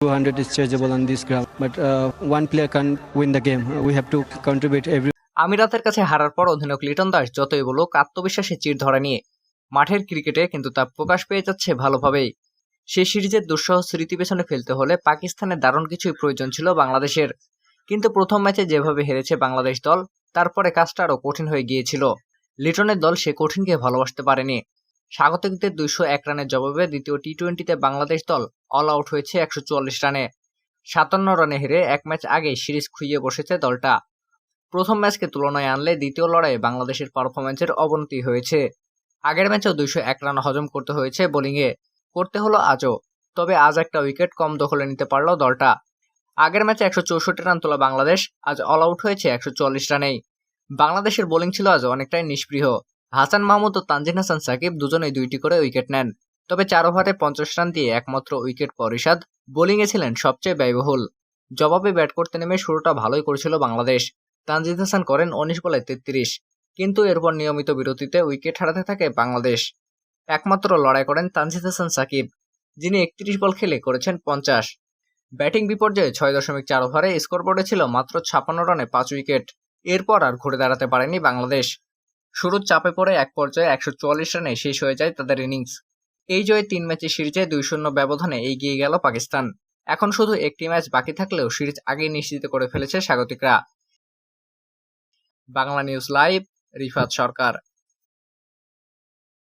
200 is chargeable on this ground, but one player can't win the game. We have to contribute every. আমিরাতের কাছে হারার পর অধিনায়ক লিটন দাস যতই বলুক আত্মবিশ্বাসে চির ধরা নিয়ে মাঠের ক্রিকেটে কিন্তু তা প্রকাশ পেয়ে যাচ্ছে ভালোভাবেই। সেই সিরিজের দুঃসহ স্মৃতি পেছনে ফেলতে হলে পাকিস্তানের দারুণ কিছুই প্রয়োজন ছিল বাংলাদেশের, কিন্তু প্রথম ম্যাচে যেভাবে হেরেছে বাংলাদেশ দল তারপরে কাজটা আরও কঠিন হয়ে গিয়েছিল। লিটনের দল সে কঠিনকে ভালোবাসতে পারেনি। স্বাগতিকদের 201 রানের জবাবে দ্বিতীয় টি-20তে বাংলাদেশ দল অল আউট হয়েছে 144 রানে। 57 রানে হেরে এক ম্যাচ আগেই সিরিজ খুইয়ে বসেছে দলটা। প্রথম ম্যাচকে তুলনায় আনলে দ্বিতীয় লড়াইয়ে বাংলাদেশের পারফরম্যান্সের অবনতি হয়েছে। আগের ম্যাচেও 201 রান হজম করতে হয়েছে বোলিংয়ে, করতে হলো আজও। তবে আজ একটা উইকেট কম দখলে নিতে পারল দলটা। আগের ম্যাচে 164 রান তোলা বাংলাদেশ আজ অল আউট হয়েছে 144 রানেই। বাংলাদেশের বোলিং ছিল আজ অনেকটাই নিষ্পৃহ। হাসান মাহমুদ ও তানজিদ হাসান সাকিব দুজনেই 2টি করে উইকেট নেন। তবে 4 ওভারে 50 রান দিয়ে একমাত্র উইকেট পাওয়া রিশাদ বোলিংয়ে ছিলেন সবচেয়ে ব্যয়বহুল। জবাবে ব্যাট করতে নেমে শুরুটা ভালোই করেছিল বাংলাদেশ। তানজিদ হাসান করেন 19 বলে 33, কিন্তু এরপর নিয়মিত বিরতিতে উইকেট হারাতে থাকে বাংলাদেশ। একমাত্র লড়াই করেন তানজিদ হাসান সাকিব, যিনি 31 বল খেলে করেছেন 50। ব্যাটিং বিপর্যয়ে 6.4 ওভারে স্কোরবোর্ডে ছিল মাত্র 56 রানে 5 উইকেট। এরপর আর ঘুরে দাঁড়াতে পারেনি বাংলাদেশ। শুরুর চাপে পড়ে এক পর্যায়ে 144 রানে শেষ হয়ে যায় তাদের ইনিংস। এই জয়ে 3 ম্যাচের সিরিজে 2-0 ব্যবধানে এগিয়ে গেল পাকিস্তান। এখন শুধু একটি ম্যাচ বাকি থাকলেও সিরিজ আগেই নিশ্চিত করে ফেলেছে স্বাগতিকরা। বাংলা নিউজ লাইভ, রিফাত সরকার।